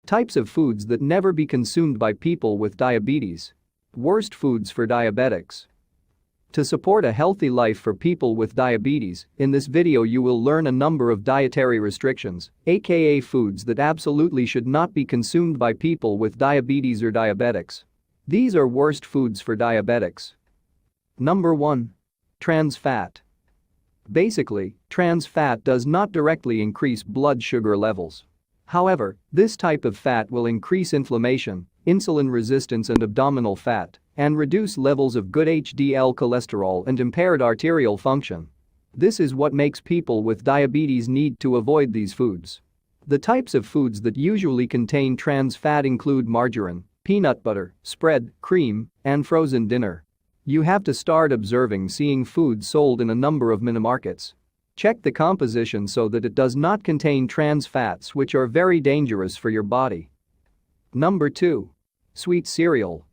Types of foods that never be consumed by people with diabetes. Worst foods for diabetics. To support a healthy life for people with diabetes, in this video you will learn a number of dietary restrictions, aka foods that absolutely should not be consumed by people with diabetes or diabetics. These are worst foods for diabetics. Number 1. Trans fat. Basically, trans fat does not directly increase blood sugar levels. However, this type of fat will increase inflammation, insulin resistance and abdominal fat, and reduce levels of good HDL cholesterol and impaired arterial function. This is what makes people with diabetes need to avoid these foods. The types of foods that usually contain trans fat include margarine, peanut butter, spread, cream, and frozen dinner. You have to start seeing food sold in a number of minimarkets. Check the composition so that it does not contain trans fats, which are very dangerous for your body. Number 2. Sweet cereal.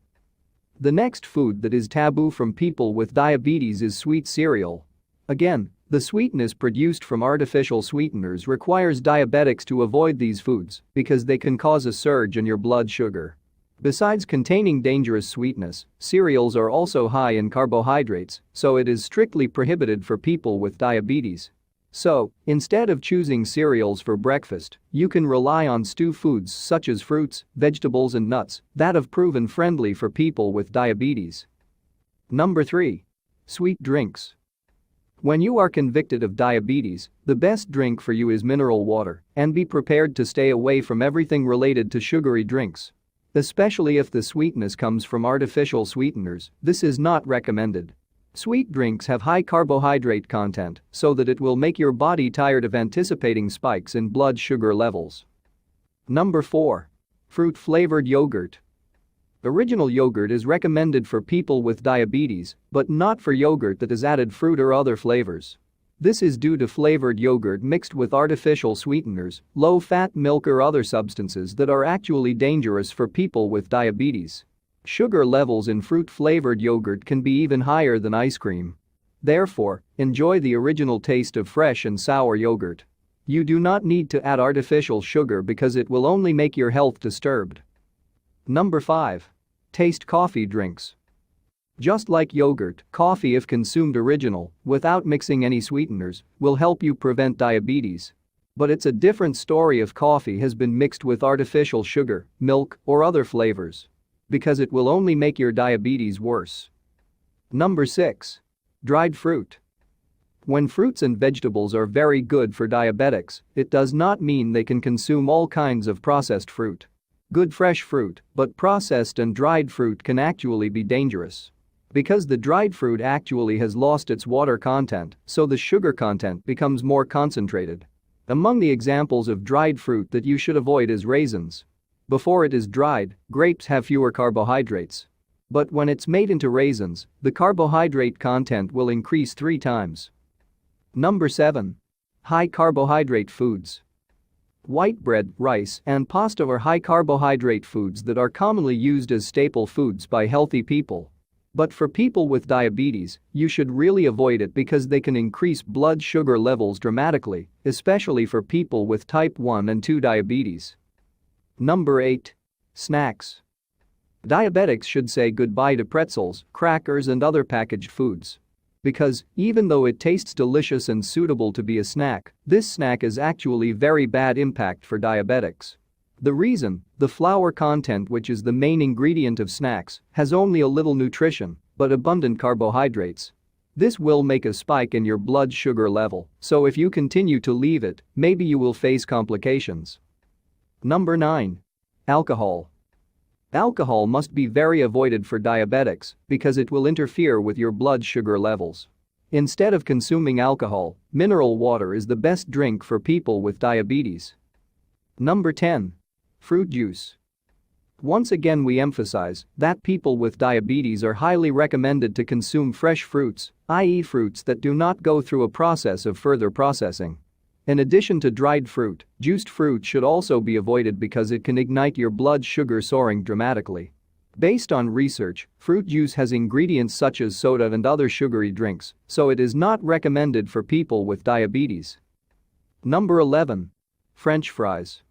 The next food that is taboo from people with diabetes is sweet cereal. Again, the sweetness produced from artificial sweeteners requires diabetics to avoid these foods because they can cause a surge in your blood sugar. Besides containing dangerous sweetness, cereals are also high in carbohydrates, so it is strictly prohibited for people with diabetes. So, instead of choosing cereals for breakfast, you can rely on stew foods such as fruits, vegetables and nuts that have proven friendly for people with diabetes. Number 3. Sweet drinks. When you are convicted of diabetes, the best drink for you is mineral water, and be prepared to stay away from everything related to sugary drinks. Especially if the sweetness comes from artificial sweeteners, this is not recommended. Sweet drinks have high carbohydrate content so that it will make your body tired of anticipating spikes in blood sugar levels. Number 4. Fruit-flavored yogurt. Original yogurt is recommended for people with diabetes, but not for yogurt that has added fruit or other flavors. This is due to flavored yogurt mixed with artificial sweeteners, low-fat milk or other substances that are actually dangerous for people with diabetes. Sugar levels in fruit-flavored yogurt can be even higher than ice cream. Therefore, enjoy the original taste of fresh and sour yogurt. You do not need to add artificial sugar because it will only make your health disturbed. Number 5. Taste coffee drinks. Just like yogurt, coffee, if consumed original, without mixing any sweeteners, will help you prevent diabetes. But it's a different story if coffee has been mixed with artificial sugar, milk, or other flavors. Because it will only make your diabetes worse. Number 6. Dried fruit. When fruits and vegetables are very good for diabetics, it does not mean they can consume all kinds of processed fruit. Good fresh fruit, but processed and dried fruit can actually be dangerous. Because the dried fruit actually has lost its water content, so the sugar content becomes more concentrated. Among the examples of dried fruit that you should avoid is raisins. Before it is dried, grapes have fewer carbohydrates. But when it's made into raisins, the carbohydrate content will increase 3 times. Number 7. High carbohydrate foods. White bread, rice, and pasta are high carbohydrate foods that are commonly used as staple foods by healthy people. But for people with diabetes, you should really avoid it because they can increase blood sugar levels dramatically, especially for people with type 1 and 2 diabetes. Number 8. Snacks. Diabetics should say goodbye to pretzels, crackers and other packaged foods. Because, even though it tastes delicious and suitable to be a snack, this snack is actually very bad impact for diabetics. The reason, the flour content, which is the main ingredient of snacks, has only a little nutrition, but abundant carbohydrates. This will make a spike in your blood sugar level, so if you continue to leave it, maybe you will face complications. Number 9. Alcohol. Alcohol must be very avoided for diabetics because it will interfere with your blood sugar levels. Instead of consuming alcohol, mineral water is the best drink for people with diabetes. Number 10. Fruit juice. Once again we emphasize that people with diabetes are highly recommended to consume fresh fruits, i.e. fruits that do not go through a process of further processing. In addition to dried fruit, juiced fruit should also be avoided because it can ignite your blood sugar soaring dramatically. Based on research, fruit juice has ingredients such as soda and other sugary drinks, so it is not recommended for people with diabetes. Number 11. French fries.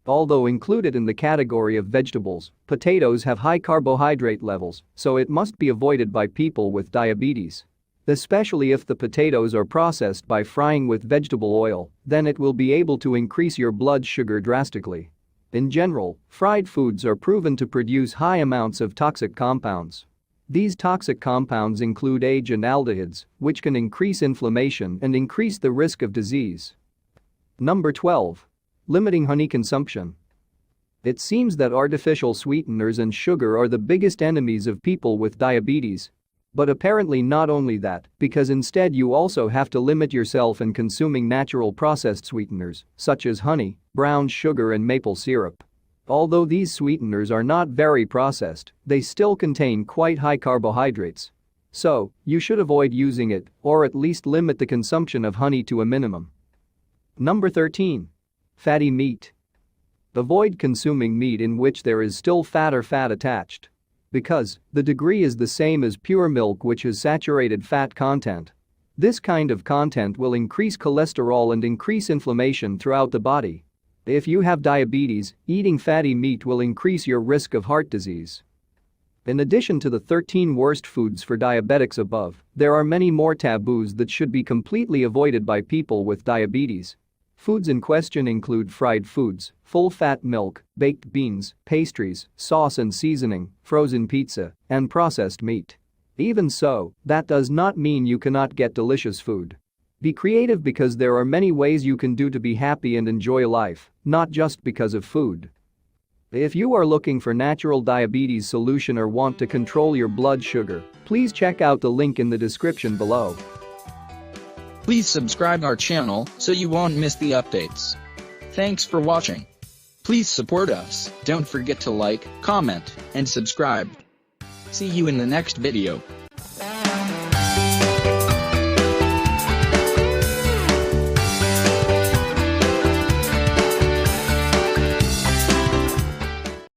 Although included in the category of vegetables, potatoes have high carbohydrate levels, so it must be avoided by people with diabetes. Especially if the potatoes are processed by frying with vegetable oil, then it will be able to increase your blood sugar drastically. In general, fried foods are proven to produce high amounts of toxic compounds. These toxic compounds include AGE and aldehydes, which can increase inflammation and increase the risk of disease. Number 12. Limiting honey consumption. It seems that artificial sweeteners and sugar are the biggest enemies of people with diabetes. But apparently not only that, because instead you also have to limit yourself in consuming natural processed sweeteners, such as honey, brown sugar and maple syrup. Although these sweeteners are not very processed, they still contain quite high carbohydrates. So, you should avoid using it, or at least limit the consumption of honey to a minimum. Number 13. Fatty meat. Avoid consuming meat in which there is still fat or fat attached. Because the degree is the same as pure milk, which has saturated fat content. This kind of content will increase cholesterol and increase inflammation throughout the body. If you have diabetes, eating fatty meat will increase your risk of heart disease. In addition to the 13 worst foods for diabetics above, there are many more taboos that should be completely avoided by people with diabetes. Foods in question include fried foods, full-fat milk, baked beans, pastries, sauce and seasoning, frozen pizza, and processed meat. Even so, that does not mean you cannot get delicious food. Be creative, because there are many ways you can do to be happy and enjoy life, not just because of food. If you are looking for natural diabetes solution or want to control your blood sugar, please check out the link in the description below. Please subscribe our channel so you won't miss the updates. Thanks for watching. Please support us. Don't forget to like, comment, and subscribe. See you in the next video.